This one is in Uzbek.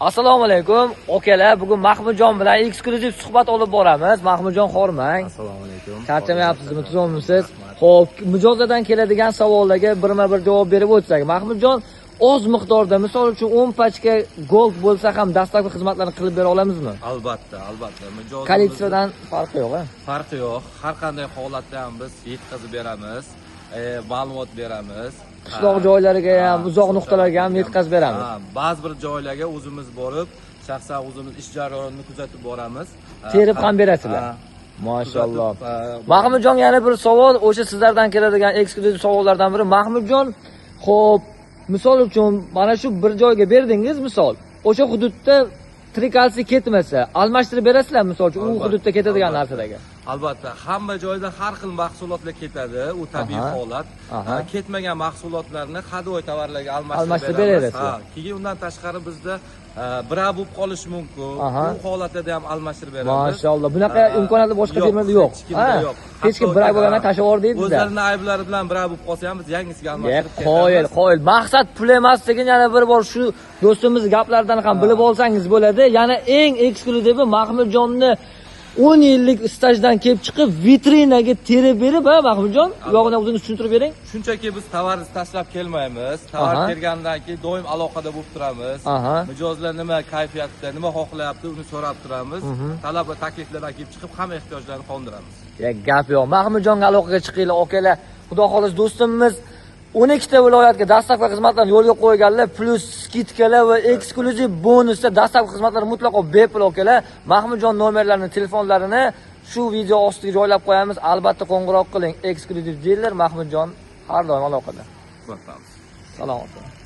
Assalomu alaykum. Okalar, bugun Mahmudjon bilan eksklyuziv suhbat olib boramiz. Mahmudjon xormang. Assalomu alaykum. Charchamayapsizmi, tuzolmisiz? Xo'p, mijozlardan keladigan savollarga birma-bir javob berib o'tsak. Mahmudjon, oz miqdorda, misol uchun 10 pachka gold bo'lsa ham dastlabki xizmatlarni qilib bera olamizmi? Albatta. Kolleksiyadan farqi yo'q-a? Farqi yo'q. Har qanday holatda ham biz yetkazib beramiz, ma'lumot beramiz. Qishloq joylariga ham, uzoq nuqtalarga ham yetkazib beramiz. Ba'zi bir joylarga o'zimiz borib, shaxsan o'zimiz ish jarayonini kuzatib boramiz. Terib ham berasizlar. Mashalloh. Mahmudjon, yana bir savol, o'sha sizlardan keladigan eksklyuziv savollardan biri. Mahmudjon, xo'p, misol uchun mana shu bir joyga berdingiz, misol, o'sha hududda trikalsi ketmasa, almashtirib berasizlar, misol uchun u hududda ketadigan narsalarga. Albatta, hamma joyda har xil mahsulotlar ketadi, u tabiiy holat. Ketmagan mahsulotlarni hadovoy tovarlarga almashtirib beramiz. Keyin undan tashqari bizda bira bo'lib qolish mumkin. Bu holatda ham almashtirib beramiz. Mashalloh, bunaqa imkoniyatlar boshqa firmada yo'q. Hech kim bira bo'lgandan tashlab yubor deydi-da. O'zlarining ayblari bilan bira bo'lib qolsa ham biz yangisiga almashtirib ketamiz. Qo'yil. Maqsad pul emasligini yana bir bor shu do'stimiz gaplaridan ham bilib olsangiz bo'ladi. Yana eng eksklyuzivi Mahmudjonni 10 yillik stajdan kelib chiqib vitrinaga terib berib, Mahmudjon, yog'ini o'zingiz tushuntirib bering. Shunchaki biz tovarni tashlab kelmaymiz. Tovar kelgandan keyin doim aloqada bo'lib turamiz. Mijozlar nima kayfiyatda, nima xohlayapti, uni so'rab turamiz. Talab va takliflardan kelib chiqib hamma ehtiyojlarni qondiramiz. Gap yo'q. Mahmudjonga aloqaga chiqinglar, okalar. Xudo xolis do'stimiz 12 ta viloyatga dastlabki xizmatlarni yo'lga qo'yganlar, plus skidkalar va eksklyuziv bonusda dastlabki xizmatlar mutlaqo bepul, okalar. Mahmudjon nomerlarini, telefonlarini shu video ostiga joylab qo'yamiz. Albatta qo'ng'iroq qiling. Eksklyuziv diler Mahmudjon har doim aloqada. Rahmat. Salomat bo'ling.